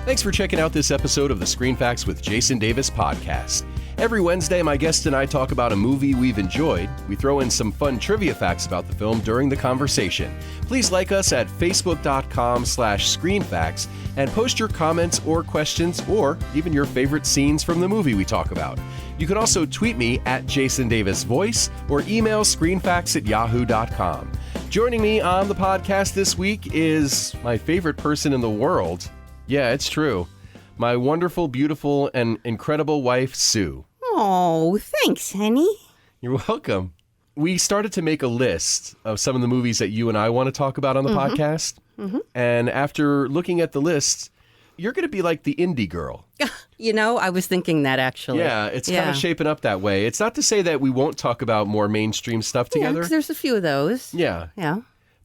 Thanks for checking out this episode of the Screen Facts with Jason Davis podcast. Every Wednesday, my guest and I talk about a movie we've enjoyed. We throw in some fun trivia facts about the film during the conversation. Please like us at facebook.com/screenfacts and post your comments or questions or even your favorite scenes from the movie we talk about. You can also tweet me at Jason Davis Voice or email screenfacts@yahoo.com. Joining me on the podcast this week is my favorite person in the world. Yeah, it's true. My wonderful, beautiful, and incredible wife, Sue. Oh, thanks, honey. You're welcome. We started to make a list of some of the movies that you and I want to talk about on the podcast. And after looking at the list, you're going to be like the indie girl. You know, I was thinking that actually. Yeah, it's kind of shaping up that way. It's not to say that we won't talk about more mainstream stuff together. Yeah, 'cause there's a few of those. Yeah. Yeah.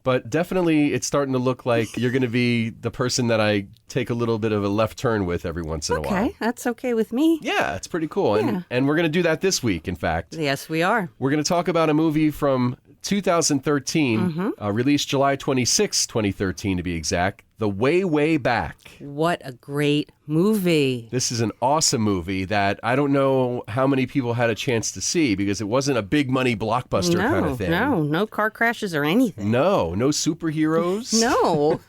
But definitely it's starting to look like you're going to be the person that I take a little bit of a left turn with every once in a while. Okay, that's okay with me. Yeah, it's pretty cool. And we're going to do that this week, in fact. Yes, we are. We're going to talk about a movie from 2013, released July 26, 2013 to be exact, The Way, Way Back. What a great movie. This is an awesome movie that I don't know how many people had a chance to see because it wasn't a big money blockbuster kind of thing. No car crashes or anything. No superheroes. No.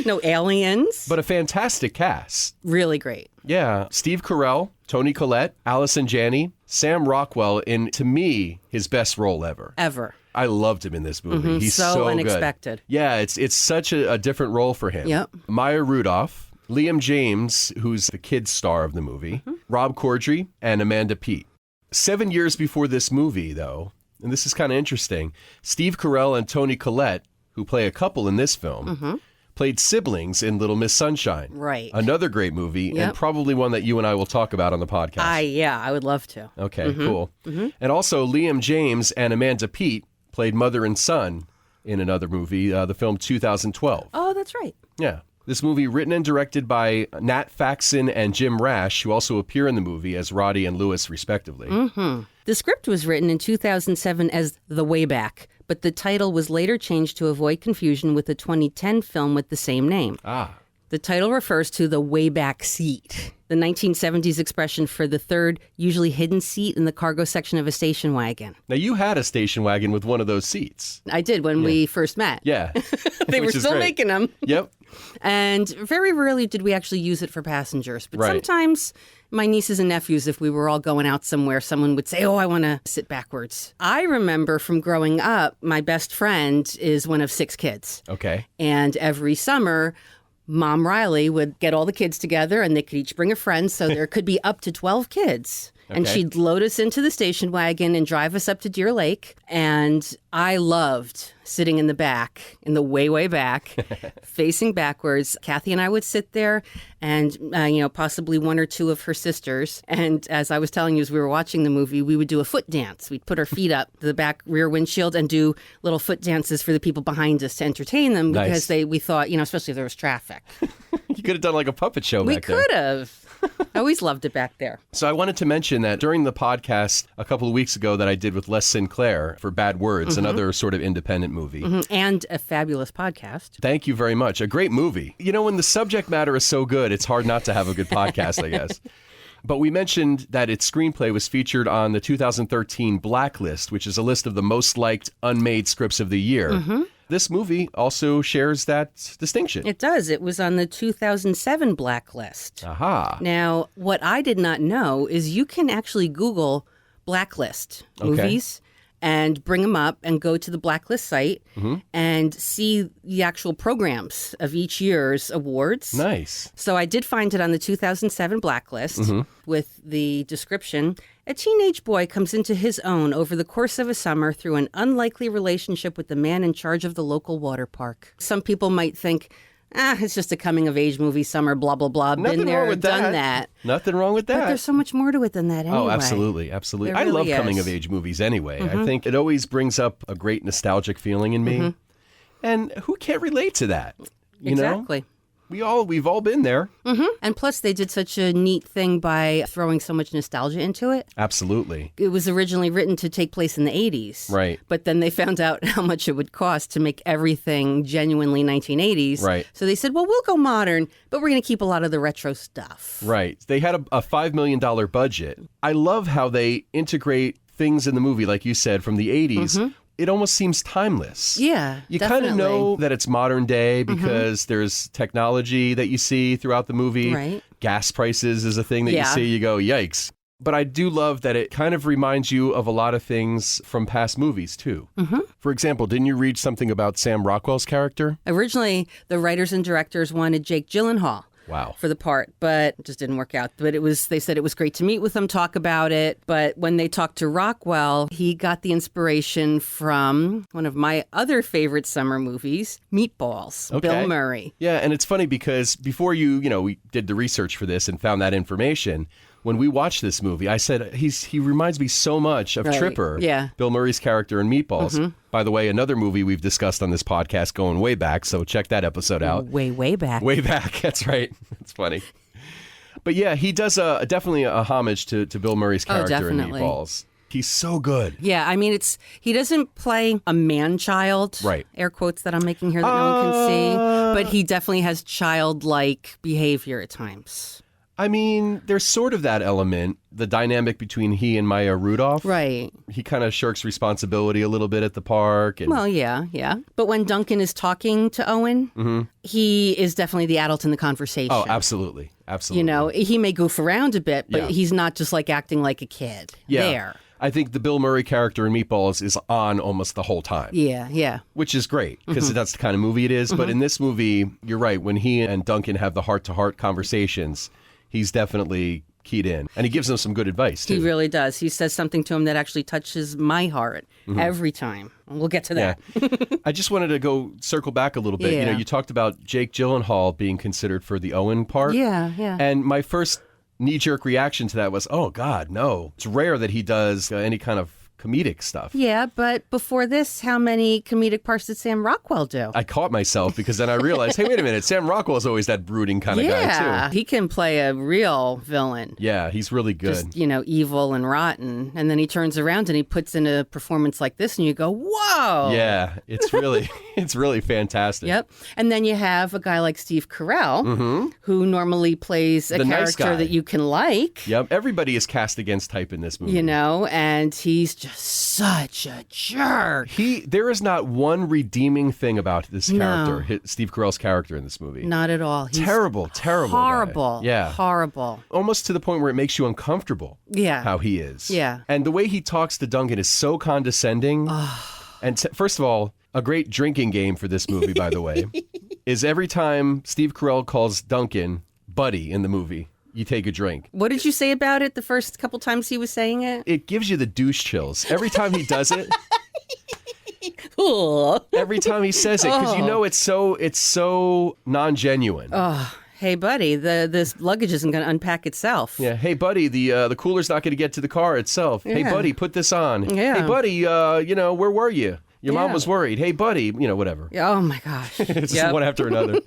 No aliens. But a fantastic cast. Really great. Yeah. Steve Carell, Toni Collette, Allison Janney, Sam Rockwell in, to me, his best role ever. Ever. I loved him in this movie. He's so good. unexpected. Yeah, it's such a different role for him. Yep. Maya Rudolph, Liam James, who's the kid star of the movie, Rob Corddry, and Amanda Peet. 7 years before this movie, though, and this is kind of interesting, Steve Carell and Toni Collette, who play a couple in this film, played siblings in Little Miss Sunshine. Right. Another great movie, Yep. and probably one that you and I will talk about on the podcast. I would love to. Okay, cool. And also Liam James and Amanda Peet played mother and son in another movie, the film 2012. Oh, that's right. Yeah. This movie written and directed by Nat Faxon and Jim Rash, who also appear in the movie as Roddy and Lewis, respectively. The script was written in 2007 as The Way Back, but the title was later changed to avoid confusion with the 2010 film with the same name. Ah. The title refers to the way back seat, the 1970s expression for the third, usually hidden seat in the cargo section of a station wagon. Now, you had a station wagon with one of those seats. I did when we first met. Yeah. They were Which is still great. making them. Yep. And very rarely did we actually use it for passengers. But Right. sometimes my nieces and nephews, if we were all going out somewhere, someone would say, oh, I want to sit backwards. I remember from growing up, my best friend is one of 6 kids. Okay. And every summer, Mom Riley would get all the kids together and they could each bring a friend. So there could be up to 12 kids. And Okay. she'd load us into the station wagon and drive us up to Deer Lake. And I loved sitting in the back, in the way, way back, facing backwards. Kathy and I would sit there and, possibly one or two of her sisters. And as I was telling you, as we were watching the movie, we would do a foot dance. We'd put our feet up to the back rear windshield and do little foot dances for the people behind us to entertain them because Nice. we thought, especially if there was traffic. You could have done like a puppet show We back there. could have. I always loved it back there. So I wanted to mention that during the podcast a couple of weeks ago that I did with Les Sinclair for Bad Words, another sort of independent movie. And a fabulous podcast. Thank you very much. A great movie. When the subject matter is so good, it's hard not to have a good podcast, I guess. But we mentioned that its screenplay was featured on the 2013 Blacklist, which is a list of the most liked unmade scripts of the year. This movie also shares that distinction. It does. It was on the 2007 Blacklist. Aha. Now, what I did not know is you can actually Google Blacklist movies and bring them up and go to the Blacklist site and see the actual programs of each year's awards. Nice. So I did find it on the 2007 Blacklist with the description. A teenage boy comes into his own over the course of a summer through an unlikely relationship with the man in charge of the local water park. Some people might think, it's just a coming-of-age movie, summer, blah, blah, blah. Nothing Been there, wrong with done that. that. Nothing wrong with But that. there's so much more to it than that anyway. Oh, absolutely. Absolutely. There I love really is. coming-of-age movies anyway. I think it always brings up a great nostalgic feeling in me. And who can't relate to that? You know? Exactly. We've all been there. And plus, they did such a neat thing by throwing so much nostalgia into it. Absolutely. It was originally written to take place in the 80s. Right. But then they found out how much it would cost to make everything genuinely 1980s. Right. So they said, well, we'll go modern, but we're going to keep a lot of the retro stuff. Right. They had a $5 million budget. I love how they integrate things in the movie, like you said, from the 80s. It almost seems timeless. Yeah, You kind of know that it's modern day because there's technology that you see throughout the movie. Right. Gas prices is a thing that you see. You go, yikes. But I do love that it kind of reminds you of a lot of things from past movies, too. For example, didn't you read something about Sam Rockwell's character? Originally, the writers and directors wanted Jake Gyllenhaal. Wow. For the part, but it just didn't work out. But they said it was great to meet with him, talk about it. But when they talked to Rockwell, he got the inspiration from one of my other favorite summer movies, Meatballs, Okay. Bill Murray. Yeah, and it's funny because before we did the research for this and found that information, when we watched this movie, I said, he reminds me so much of Right. Tripper, Yeah. Bill Murray's character in Meatballs. By the way, another movie we've discussed on this podcast going way back, so check that episode out. Way back. Way back, that's right. That's funny. But yeah, he does definitely a homage to Bill Murray's character in definitely. Meatballs. He's so good. Yeah, I mean, he doesn't play a man-child, Right. air quotes that I'm making here that no one can see, but he definitely has childlike behavior at times. I mean, there's sort of that element, the dynamic between he and Maya Rudolph. Right. He kind of shirks responsibility a little bit at the park. And Well, yeah. But when Duncan is talking to Owen, he is definitely the adult in the conversation. Oh, absolutely. Absolutely. He may goof around a bit, but Yeah. he's not just like acting like a kid. Yeah. There. I think the Bill Murray character in Meatballs is on almost the whole time, Yeah. which is great because that's the kind of movie it is. But in this movie, you're right. When he and Duncan have the heart-to-heart conversations, he's definitely keyed in. And he gives them some good advice, too. He really does. He says something to him that actually touches my heart every time. We'll get to that. Yeah. I just wanted to go circle back a little bit. Yeah. You talked about Jake Gyllenhaal being considered for the Owen part. Yeah. And my first knee-jerk reaction to that was, oh, God, no. It's rare that he does any kind of comedic stuff. Yeah, but before this, how many comedic parts did Sam Rockwell do? I caught myself because then I realized, hey, wait a minute, Sam Rockwell's always that brooding kind of guy, too. He can play a real villain. Yeah, he's really good. Just, evil and rotten. And then he turns around and he puts in a performance like this and you go, whoa. Yeah, it's really fantastic. Yep. And then you have a guy like Steve Carell, who normally plays a The nice character guy. that you can like. Yep, everybody is cast against type in this movie. And he's just such a jerk. There is not one redeeming thing about this No. character, Steve Carell's character in this movie. Not at all. He's Terrible guy. horrible. Yeah. Horrible. Almost to the point where it makes you uncomfortable. Yeah. How he is. Yeah. And the way he talks to Duncan is so condescending. And first of all, a great drinking game for this movie, by the way, is every time Steve Carell calls Duncan buddy in the movie, you take a drink. What did you say about it the first couple times he was saying it? It gives you the douche chills. Every time he does it, Ugh. every time he says it, because it's so non-genuine. Hey, buddy, this luggage isn't going to unpack itself. Yeah. Hey, buddy, the cooler's not going to get to the car itself. Hey, Yeah. buddy, put this on. Yeah. Hey, buddy, where were you? Your mom Yeah. was worried. Hey, buddy, whatever. Oh, my gosh. It's just Yep. one after another.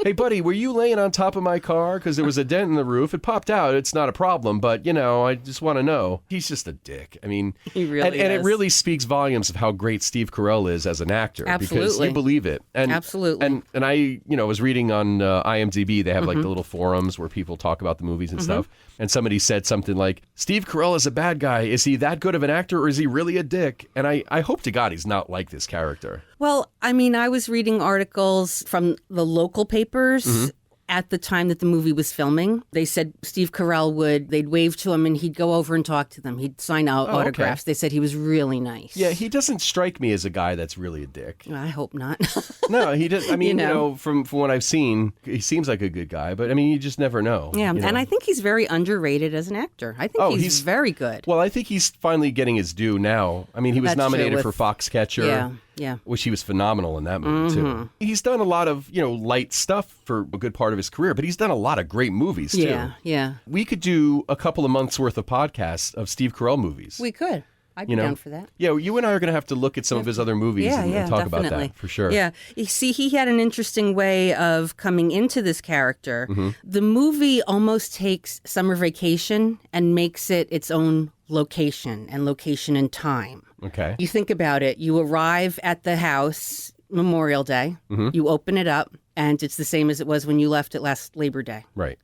Hey, buddy, were you laying on top of my car? Because there was a dent in the roof. It popped out. It's not a problem, but, I just want to know. He's just a dick. I mean, He really and it is. really speaks volumes of how great Steve Carell is as an actor. Because Absolutely. you believe it. And, Absolutely. And I, was reading on IMDb, they have like the little forums where people talk about the movies and stuff. And somebody said something like, Steve Carell is a bad guy. Is he that good of an actor or is he really a dick? And I hope to God he's not like this character. Well, I mean, I was reading articles from the local papers at the time that the movie was filming. They said Steve Carell they'd wave to him and he'd go over and talk to them. He'd sign out okay. autographs. They said he was really nice. Yeah, he doesn't strike me as a guy that's really a dick. I hope not. No, he does. I mean, know. from what I've seen, he seems like a good guy, but I mean, you just never know. Yeah, you know? and I think he's very underrated as an actor. I think he's very good. Well, I think he's finally getting his due now. I mean, he was That's true nominated for with- Foxcatcher. Yeah. Which he was phenomenal in that movie, too. He's done a lot of, light stuff for a good part of his career, but he's done a lot of great movies, too. Yeah. We could do a couple of months worth of podcasts of Steve Carell movies. We could. I'd be down for that. Yeah, you and I are going to have to look at some of his other movies and talk definitely. about that for sure. Yeah. You see, he had an interesting way of coming into this character. The movie almost takes Summer Vacation and makes it its own location and time. Okay. You think about it. You arrive at the house Memorial Day. You open it up, and it's the same as it was when you left it last Labor Day. Right.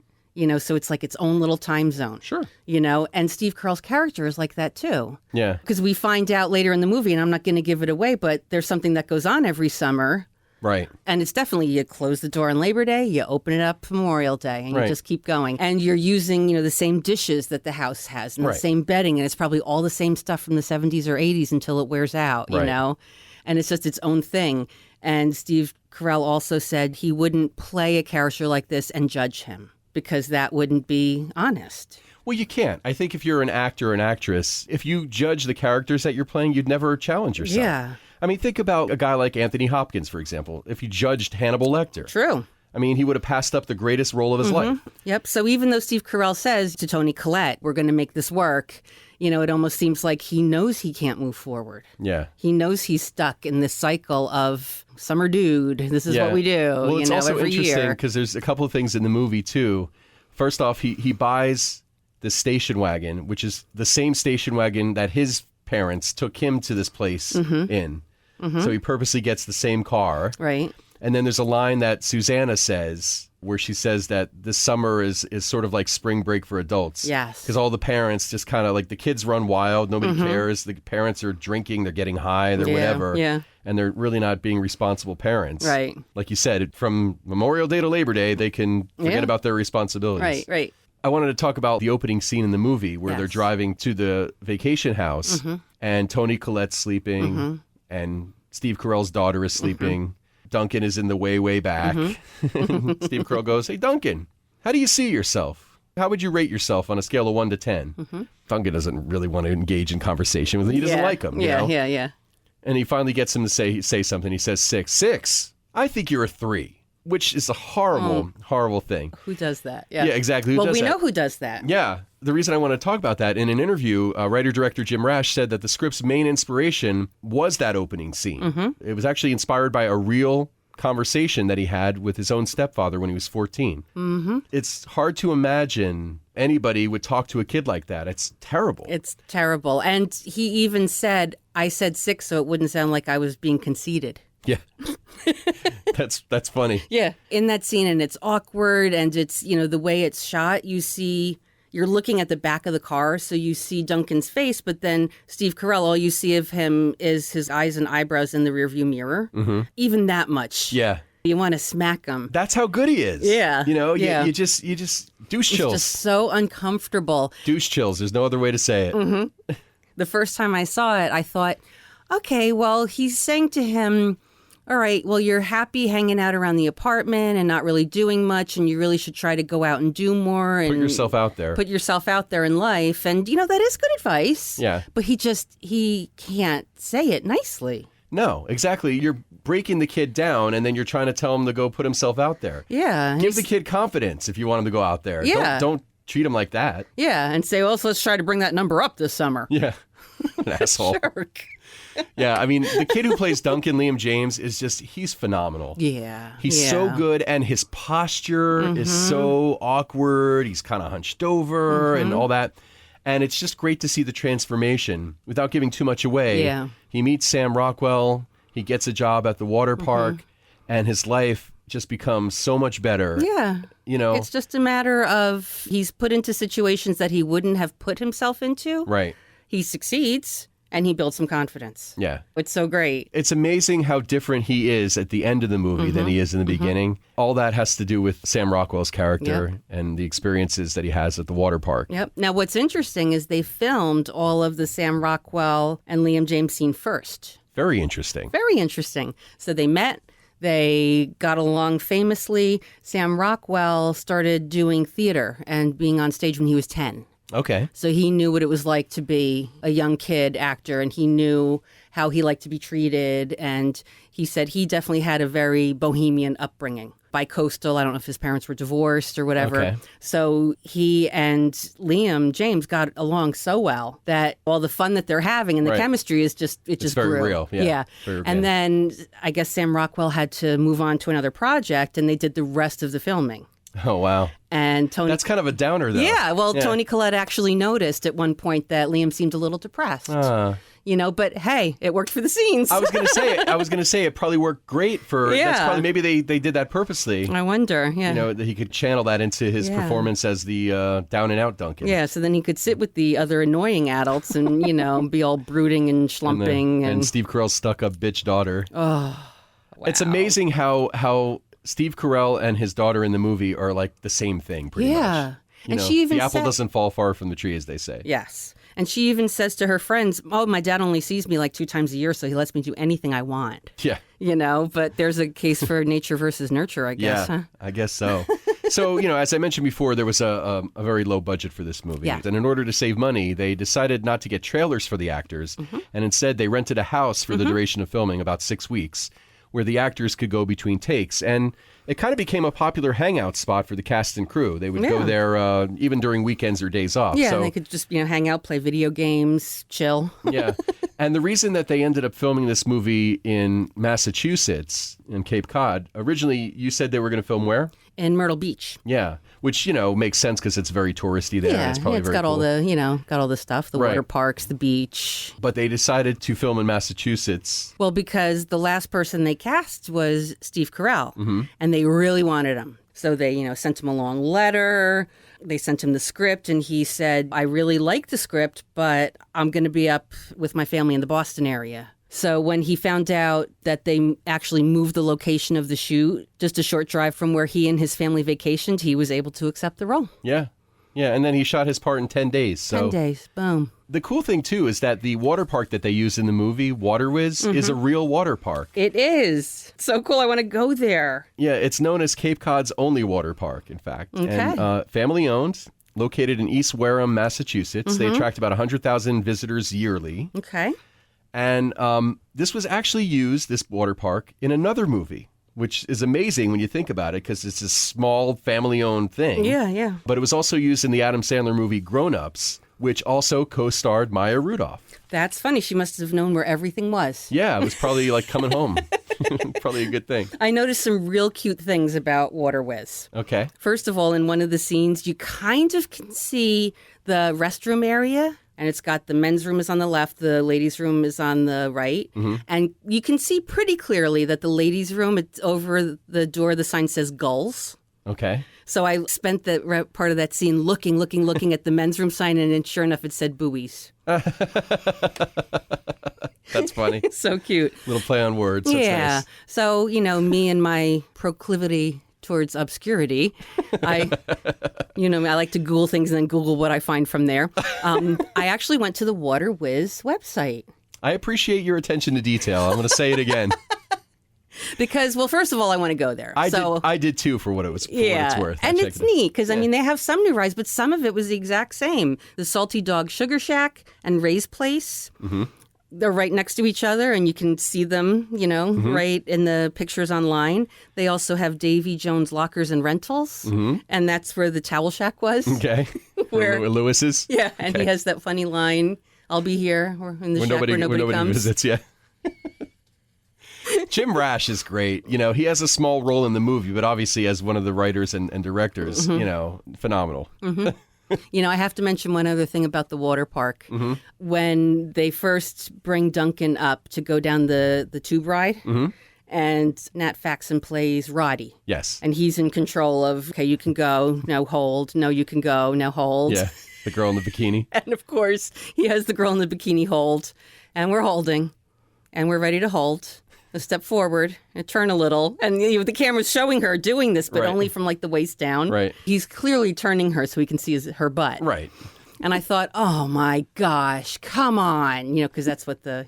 So it's like its own little time zone. Sure. And Steve Carell's character is like that too. Yeah. Because we find out later in the movie, and I'm not going to give it away, but there's something that goes on every summer. Right. And it's definitely, you close the door on Labor Day, you open it up Memorial Day, and you just keep going. And you're using, the same dishes that the house has and the same bedding, and it's probably all the same stuff from the 70s or 80s until it wears out, you know? And it's just its own thing. And Steve Carell also said he wouldn't play a character like this and judge him, because that wouldn't be honest. Well, you can't. I think if you're an actor or an actress, if you judge the characters that you're playing, you'd never challenge yourself. Yeah. I mean, think about a guy like Anthony Hopkins, for example. If you judged Hannibal Lecter. True. I mean, he would have passed up the greatest role of his life. Yep. So even though Steve Carell says to Toni Collette, we're going to make this work, it almost seems like he knows he can't move forward. Yeah. He knows he's stuck in this cycle of summer dude. This is what we do, well, it's also every interesting year. because there's a couple of things in the movie, too. First off, he buys this station wagon, which is the same station wagon that his parents took him to this place in. So he purposely gets the same car. Right. And then there's a line that Susanna says where she says that this summer is sort of like spring break for adults. Yes. Because all the parents just kind of like the kids run wild. Nobody cares. The parents are drinking. They're getting high. They're whatever. Yeah. And they're really not being responsible parents. Right. Like you said, from Memorial Day to Labor Day, they can forget about their responsibilities. Right. I wanted to talk about the opening scene in the movie where they're driving to the vacation house and Toni Collette's sleeping and Steve Carell's daughter is sleeping. Duncan is in the way back. Steve Carell goes, "Hey, Duncan, how do you see yourself? How would you rate yourself on a scale of 1 to 10? Duncan doesn't really want to engage in conversation with him. He doesn't like him. Yeah. And he finally gets him to say something. He says 6. 6? I think you're a 3. Which is a horrible thing. Who does that? Yeah, exactly. Well, we know who does that. Yeah. The reason I want to talk about that, in an interview, writer-director Jim Rash said that the script's main inspiration was that opening scene. It was actually inspired by a real conversation that he had with his own stepfather when he was 14. It's hard to imagine anybody would talk to a kid like that. It's terrible. It's terrible. And he even said, I said 6 so it wouldn't sound like I was being conceited. Yeah. That's funny. Yeah. In that scene, and it's awkward, and it's, the way it's shot, you're looking at the back of the car, so you see Duncan's face, but then Steve Carell, all you see of him is his eyes and eyebrows in the rearview mirror. Even that much. Yeah. You want to smack him. That's how good he is. Yeah. You just douche chills. It's just so uncomfortable. Douche chills. There's no other way to say it. The first time I saw it, I thought, okay, well, he's saying to him, all right, well, you're happy hanging out around the apartment and not really doing much, and you really should try to go out and do more. And Put yourself out there. Put yourself out there in life. And, that is good advice. Yeah. But he can't say it nicely. No, exactly. You're breaking the kid down, and then you're trying to tell him to go put himself out there. Yeah. Give the kid confidence if you want him to go out there. Yeah. Don't treat him like that. Yeah, and say, well, so let's try to bring that number up this summer. Yeah. An asshole. Jerk. Yeah, I mean, the kid who plays Duncan, Liam James, he's phenomenal. Yeah. He's so good, and his posture is so awkward. He's kind of hunched over and all that. And it's just great to see the transformation without giving too much away. Yeah. He meets Sam Rockwell, he gets a job at the water park, and his life just becomes so much better. Yeah. It's just a matter of he's put into situations that he wouldn't have put himself into. Right. He succeeds, and he builds some confidence. Yeah. It's so great. It's amazing how different he is at the end of the movie than he is in the beginning. All that has to do with Sam Rockwell's character and the experiences that he has at the water park. Yep. Now, what's interesting is they filmed all of the Sam Rockwell and Liam James scene first. Very interesting. Very interesting. So they met. They got along famously. Sam Rockwell started doing theater and being on stage when he was 10. Okay. So he knew what it was like to be a young kid actor, and he knew how he liked to be treated. And he said he definitely had a very bohemian upbringing. bi-coastal. I don't know if his parents were divorced or whatever. Okay. So he and Liam James got along so well that all the fun that they're having and the Right. chemistry is just very grew. real. Yeah. Very organic. And then I guess Sam Rockwell had to move on to another project, and they did the rest of the filming. Oh, wow. And Tony. That's kind of a downer, though. Yeah, well, Toni Collette actually noticed at one point that Liam seemed a little depressed. But hey, it worked for the scenes. I was going to say it probably worked great for. Yeah. That's probably maybe they did that purposely. I wonder. Yeah. That he could channel that into his performance as the down and out Duncan. Yeah, so then he could sit with the other annoying adults and, be all brooding and schlumping. And Steve Carell's stuck-up bitch daughter. Oh, wow. It's amazing how Steve Carell and his daughter in the movie are like the same thing, pretty much. Yeah. And she even the apple said- doesn't fall far from the tree, as they say. Yes. And she even says to her friends, oh, my dad only sees me like 2 times a year, so he lets me do anything I want. Yeah. But there's a case for nature versus nurture, I guess. Yeah, Huh? I guess so. So, as I mentioned before, there was a very low budget for this movie. Yeah. And in order to save money, they decided not to get trailers for the actors. And instead, they rented a house for the duration of filming, about 6 weeks, where the actors could go between takes. And it kind of became a popular hangout spot for the cast and crew. They would go there even during weekends or days off. Yeah, so, and they could just, hang out, play video games, chill. yeah. And the reason that they ended up filming this movie in Massachusetts, in Cape Cod, originally you said they were going to film where? In Myrtle Beach. Yeah, which, makes sense because it's very touristy there. Yeah, and it's probably it's very got cool. all the, got all the stuff, the Right. water parks, the beach. But they decided to film in Massachusetts. Well, because the last person they cast was Steve Carell, Mm-hmm. and they really wanted him. So they, sent him a long letter. They sent him the script, and he said, I really like the script, but I'm going to be up with my family in the Boston area. So when he found out that they actually moved the location of the shoot just a short drive from where he and his family vacationed, he was able to accept the role. Yeah. Yeah, and then he shot his part in 10 days. So 10 days, boom. The cool thing, too, is that the water park that they use in the movie, Waterwiz, is a real water park. It is. So cool. I want to go there. Yeah, it's known as Cape Cod's only water park, in fact. Okay. And family-owned, located in East Wareham, Massachusetts. They attract about 100,000 visitors yearly. Okay. And this was actually used, this water park, in another movie, which is amazing when you think about it because it's a small family-owned thing. Yeah, yeah. But it was also used in the Adam Sandler movie Grown Ups, which also co-starred Maya Rudolph. That's funny. She must have known where everything was. Yeah, it was probably like coming home. Probably a good thing. I noticed some real cute things about Waterwiz. Okay. First of all, in one of the scenes, you kind of can see the restroom area. And it's got the men's room is on the left, the ladies' room is on the right. And you can see pretty clearly that the ladies' room, it's over the door, the sign says gulls. Okay. So I spent the part of that scene looking at the men's room sign, and then sure enough, it said buoys. That's funny. So cute. Little play on words. That's Yeah. nice. So, me and my proclivity towards obscurity, I like to Google things and then Google what I find from there. I actually went to the Waterwiz website. I appreciate your attention to detail. I'm going to say it again. Because, well, first of all, I want to go there. I did too for what it's worth. And I it's checked it. neat because, they have some new rides, but some of it was the exact same. The Salty Dog Sugar Shack and Ray's Place. Mm-hmm. They're right next to each other, and you can see them, right in the pictures online. They also have Davy Jones Lockers and Rentals, and that's where the Towel Shack was. Okay. Where Lewis is? Yeah, and he has that funny line, I'll be here, or in the shack where nobody comes. Visits, yeah. Jim Rash is great. He has a small role in the movie, but obviously as one of the writers and directors, phenomenal. I have to mention one other thing about the water park. When they first bring Duncan up to go down the tube ride, and Nat Faxon plays Roddy. Yes. And he's in control of, okay, you can go, now hold. No, you can go, now hold. Yeah, the girl in the bikini. And of course, he has the girl in the bikini hold. And we're holding. And we're ready to hold. A step forward and turn a little. And the camera's showing her doing this, but Right. only from like the waist down. Right. He's clearly turning her so he can see her butt. Right. And I thought, oh my gosh, come on. Because that's what the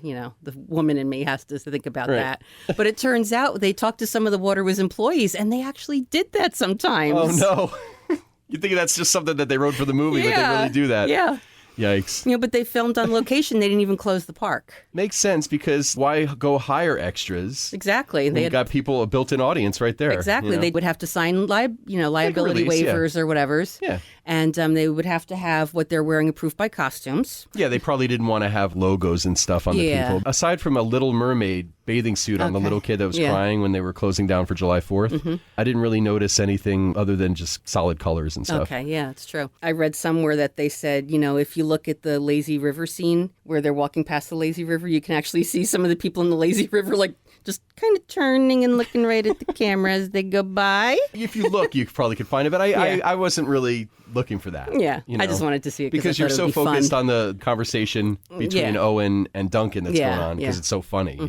woman in me has to think about Right. that. But it turns out they talked to some of the Waterwiz employees and they actually did that sometimes. Oh, no. You think that's just something that they wrote for the movie, but they really do that. Yeah. Yikes. But they filmed on location. They didn't even close the park. Makes sense, because why go hire extras? Exactly. They got people, a built-in audience right there. Exactly. They would have to sign liability release, waivers or whatever's. Yeah. And they would have to have what they're wearing approved by costumes. Yeah, they probably didn't want to have logos and stuff on the people. Aside from a Little Mermaid bathing suit on the little kid that was crying when they were closing down for July 4th, I didn't really notice anything other than just solid colors and stuff. Okay, yeah, it's true. I read somewhere that they said, if you look at the lazy river scene where they're walking past the lazy river, you can actually see some of the people in the lazy river like just kind of turning and looking right at the camera as they go by. If you look, you probably could find it, but I wasn't really looking for that. Yeah, I just wanted to see it because you're so focused on the conversation between Owen and Duncan that's going on, because it's so funny,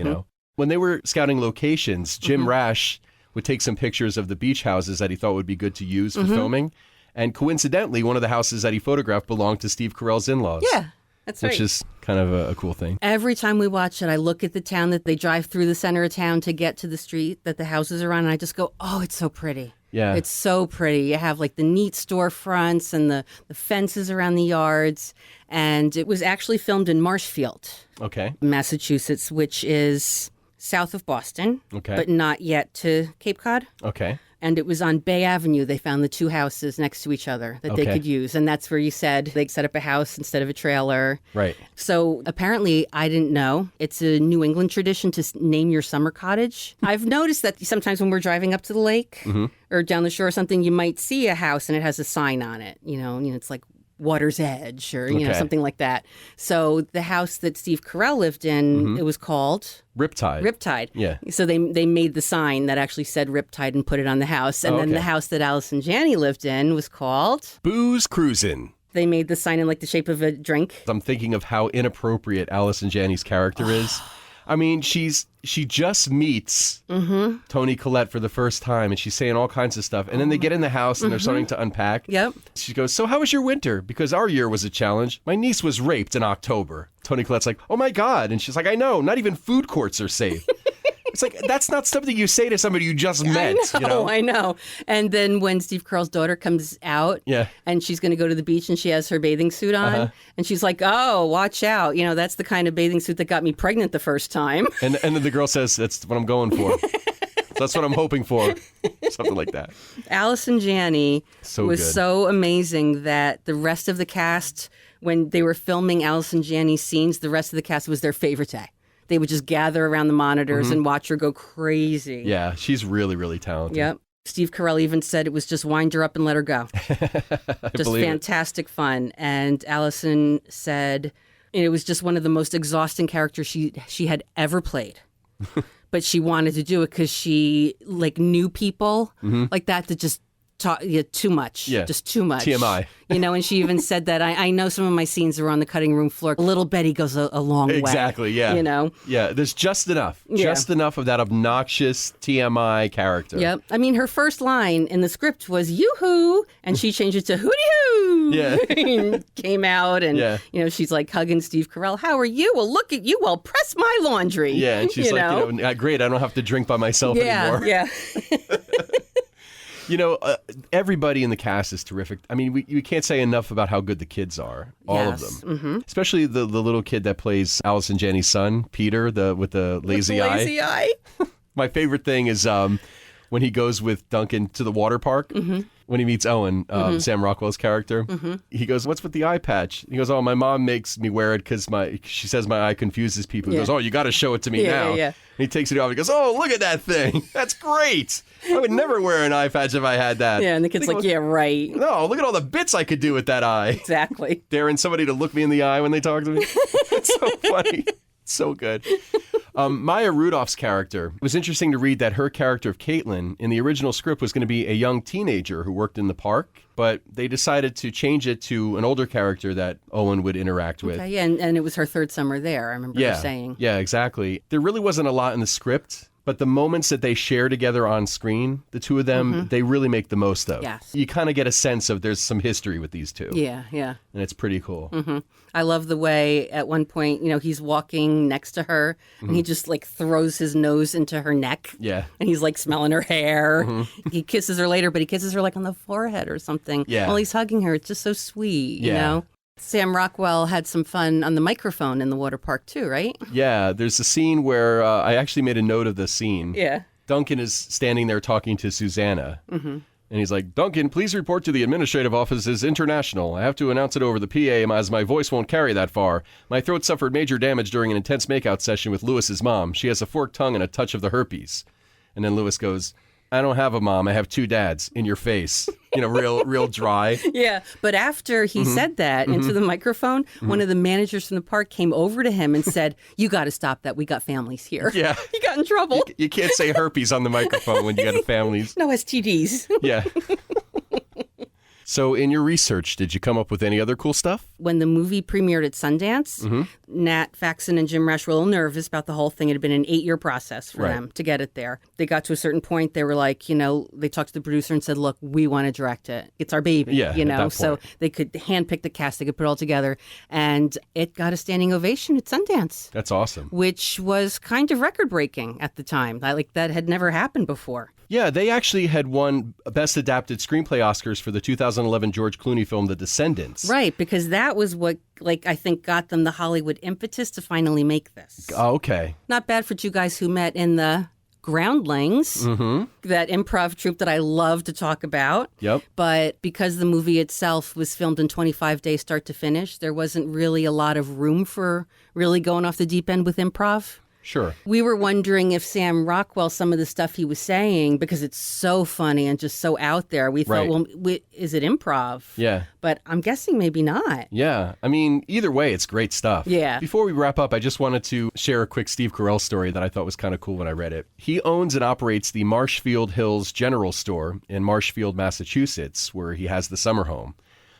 When they were scouting locations, Jim Rash would take some pictures of the beach houses that he thought would be good to use for filming. And coincidentally, one of the houses that he photographed belonged to Steve Carell's in-laws. Yeah, that's right. Which is kind of a cool thing. Every time we watch it, I look at the town that they drive through the center of town to get to the street that the houses are on, and I just go, oh, it's so pretty. Yeah. It's so pretty. You have like the neat storefronts and the fences around the yards. And it was actually filmed in Marshfield, Massachusetts, which is south of Boston, but not yet to Cape Cod. Okay. And it was on Bay Avenue. They found the two houses next to each other that they could use. And that's where you said they set up a house instead of a trailer. Right. So apparently, I didn't know, it's a New England tradition to name your summer cottage. I've noticed that sometimes when we're driving up to the lake or down the shore or something, you might see a house and it has a sign on it. It's like Water's Edge or, something like that. So the house that Steve Carell lived in, it was called Riptide. Riptide. Yeah. So they made the sign that actually said Riptide and put it on the house. And then the house that Allison Janney lived in was called Booze Cruisin'. They made the sign in like the shape of a drink. I'm thinking of how inappropriate Allison Janney's character is. I mean, she just meets Toni Collette for the first time, and she's saying all kinds of stuff. And then they get in the house, and they're starting to unpack. Yep. She goes, so how was your winter? Because our year was a challenge. My niece was raped in October. Toni Collette's like, oh, my God. And she's like, I know. Not even food courts are safe. It's like, that's not something you say to somebody you just met. I know. And then when Steve Carell's daughter comes out and she's going to go to the beach and she has her bathing suit on and she's like, oh, watch out. That's the kind of bathing suit that got me pregnant the first time. And then the girl says, that's what I'm going for. That's what I'm hoping for. Something like that. Allison Janney was so amazing that the rest of the cast, when they were filming Allison Janney's scenes, the rest of the cast was their favorite day. They would just gather around the monitors and watch her go crazy. Yeah, she's really, really talented. Yep. Steve Carell even said it was just wind her up and let her go. Just fantastic fun. And Allison said it was just one of the most exhausting characters she had ever played. But she wanted to do it because she knew people like that just too much. Yeah. Just too much. TMI. And she even said that I know some of my scenes are on the cutting room floor. Little Betty goes a long way. Exactly, yeah. Yeah, there's just enough. Yeah. Just enough of that obnoxious TMI character. Yep. I mean, her first line in the script was yoo-hoo, and she changed it to hooty-hoo. Yeah. Came out, and, she's like hugging Steve Carell. How are you? Well, look at you. Well, press my laundry. Yeah, and she's like, great, I don't have to drink by myself anymore. Yeah. Everybody in the cast is terrific. I mean, we can't say enough about how good the kids are. All of them. Mm-hmm. Especially the little kid that plays Allison Janney's son, Peter, with the lazy eye. Lazy eye. My favorite thing is when he goes with Duncan to the water park. When he meets Owen, Sam Rockwell's character, he goes, what's with the eye patch? He goes, oh, my mom makes me wear it because she says my eye confuses people. He goes, oh, you got to show it to me now. Yeah. And he takes it off. He goes, oh, look at that thing. That's great. I would never wear an eye patch if I had that. Yeah, and the kid's like, yeah, right. No, look at all the bits I could do with that eye. Exactly. Daring somebody to look me in the eye when they talk to me. It's so funny. So good. Maya Rudolph's character, it was interesting to read that her character of Caitlin in the original script was going to be a young teenager who worked in the park, but they decided to change it to an older character that Owen would interact with. Okay, yeah, and it was her third summer there, I remember her saying. Yeah, exactly. There really wasn't a lot in the script, but the moments that they share together on screen, the two of them, they really make the most of. Yes. You kind of get a sense of there's some history with these two. Yeah, yeah. And it's pretty cool. I love the way at one point, he's walking next to her and he just throws his nose into her neck. Yeah. And he's smelling her hair. He kisses her later, but he kisses her on the forehead or something. Yeah. While he's hugging her. It's just so sweet, you know? Sam Rockwell had some fun on the microphone in the water park too, right? Yeah, there's a scene where I actually made a note of this scene. Yeah. Duncan is standing there talking to Susanna. Mm-hmm. And he's like, Duncan, please report to the administrative office as international. I have to announce it over the PA as my voice won't carry that far. My throat suffered major damage during an intense makeout session with Lewis's mom. She has a forked tongue and a touch of the herpes. And then Lewis goes, I don't have a mom. I have two dads. In your face. Real dry. Yeah. But after he said that into the microphone, one of the managers from the park came over to him and said, you got to stop that. We got families here. Yeah. He got in trouble. You can't say herpes on the microphone when you got families. No STDs. Yeah. So in your research, did you come up with any other cool stuff? When the movie premiered at Sundance, Nat Faxon and Jim Rash were a little nervous about the whole thing. It had been an 8-year process for them to get it there. They got to a certain point, they were like, they talked to the producer and said, look, we want to direct it. It's our baby, at that point. So they could handpick the cast, they could put it all together. And it got a standing ovation at Sundance. That's awesome. Which was kind of record-breaking at the time. That had never happened before. Yeah, they actually had won Best Adapted Screenplay Oscars for the 2011 George Clooney film, The Descendants. Right, because that was what, I think got them the Hollywood impetus to finally make this. Oh, okay. Not bad for two guys who met in the Groundlings, that improv troupe that I love to talk about. Yep. But because the movie itself was filmed in 25 days start to finish, there wasn't really a lot of room for really going off the deep end with improv. Sure. We were wondering if Sam Rockwell, some of the stuff he was saying, because it's so funny and just so out there, we thought, is it improv? Yeah. But I'm guessing maybe not. Yeah. I mean, either way, it's great stuff. Yeah. Before we wrap up, I just wanted to share a quick Steve Carell story that I thought was kind of cool when I read it. He owns and operates the Marshfield Hills General Store in Marshfield, Massachusetts, where he has the summer home.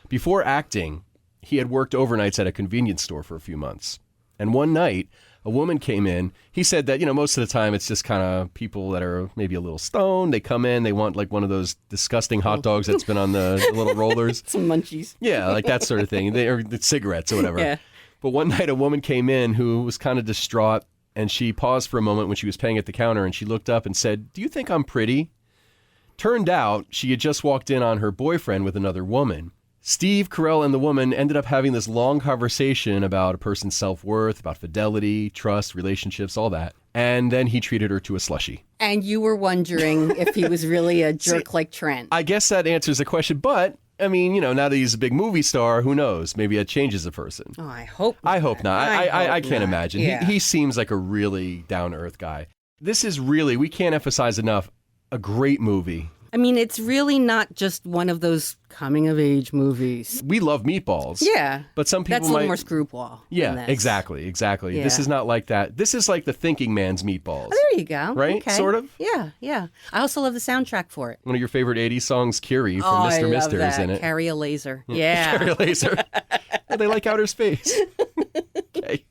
Before acting, he had worked overnights at a convenience store for a few months. And one night, a woman came in. He said that, most of the time it's just kind of people that are maybe a little stoned. They come in, they want like one of those disgusting hot dogs that's been on the little rollers. Some munchies. Yeah, like that sort of thing. Or the cigarettes or whatever. Yeah. But one night a woman came in who was kind of distraught, and she paused for a moment when she was paying at the counter, and she looked up and said, "Do you think I'm pretty?" Turned out she had just walked in on her boyfriend with another woman. Steve Carell and the woman ended up having this long conversation about a person's self-worth, about fidelity, trust, relationships, all that. And then he treated her to a slushie. And you were wondering if he was really a jerk like Trent. I guess that answers the question. But, I mean, now that he's a big movie star, who knows? Maybe it changes a person. Oh, I hope not. I hope not. I can't imagine. Yeah. He seems like a really down-to-earth guy. This is really, we can't emphasize enough, a great movie. I mean, it's really not just one of those coming-of-age movies. We love Meatballs. Yeah. But some people That's a little more screwball. Yeah, exactly. Yeah. This is not like that. This is like the thinking man's Meatballs. Oh, there you go. Right? Okay. Sort of? Yeah. I also love the soundtrack for it. One of your favorite 80s songs, Curie, from I Mr. love Mister that. is in it. Carry a laser. Yeah. Carry a laser. They like outer space. Okay.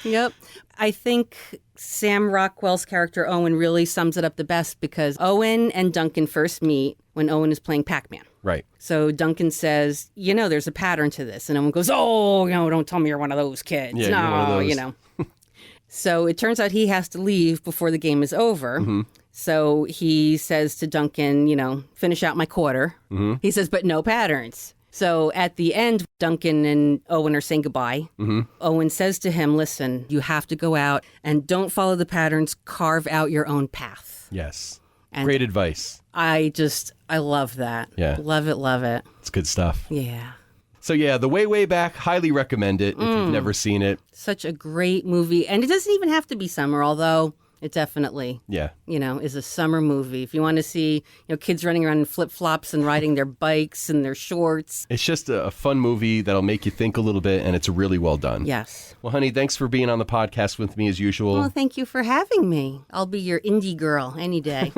Yep. I think Sam Rockwell's character Owen really sums it up the best because Owen and Duncan first meet when Owen is playing Pac-Man. Right. So Duncan says, there's a pattern to this. And Owen goes, don't tell me you're one of those kids. Yeah, no, you're one of those. So it turns out he has to leave before the game is over. Mm-hmm. So he says to Duncan, finish out my quarter. Mm-hmm. He says, but no patterns. So at the end, Duncan and Owen are saying goodbye. Mm-hmm. Owen says to him, listen, you have to go out and don't follow the patterns. Carve out your own path. Yes. And great advice. I love that. Yeah. Love it. It's good stuff. Yeah. So yeah, The Way Back, highly recommend it if you've never seen it. Such a great movie. And it doesn't even have to be summer, although it definitely, is a summer movie. If you want to see, kids running around in flip-flops and riding their bikes and their shorts. It's just a fun movie that'll make you think a little bit, and it's really well done. Yes. Well, honey, thanks for being on the podcast with me as usual. Well, thank you for having me. I'll be your indie girl any day.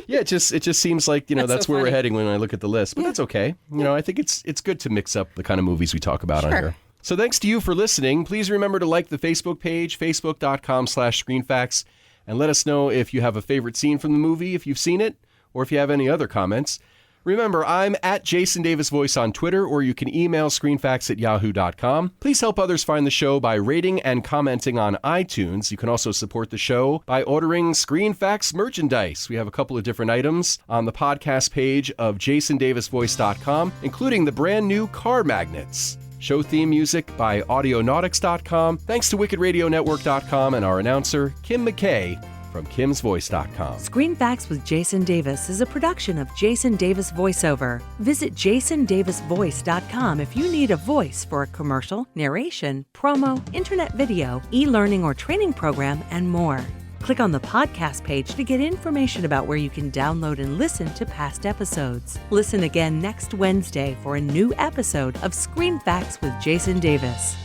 Yeah, it just seems like, that's so where funny. we're heading when I look at the list. But that's okay. I think it's good to mix up the kind of movies we talk about on here. So thanks to you for listening. Please remember to like the Facebook page, facebook.com/ScreenFacts, and let us know if you have a favorite scene from the movie, if you've seen it, or if you have any other comments. Remember, I'm at Jason Davis Voice on Twitter, or you can email screenfacts@yahoo.com. Please help others find the show by rating and commenting on iTunes. You can also support the show by ordering Screen Facts merchandise. We have a couple of different items on the podcast page of jasondavisvoice.com, including the brand new car magnets. Show theme music by Audionautics.com. Thanks to WickedRadioNetwork.com and our announcer, Kim McKay from Kim'sVoice.com. Screen Facts with Jason Davis is a production of Jason Davis VoiceOver. Visit JasonDavisVoice.com if you need a voice for a commercial, narration, promo, internet video, e-learning or training program, and more. Click on the podcast page to get information about where you can download and listen to past episodes. Listen again next Wednesday for a new episode of Screen Facts with Jason Davis.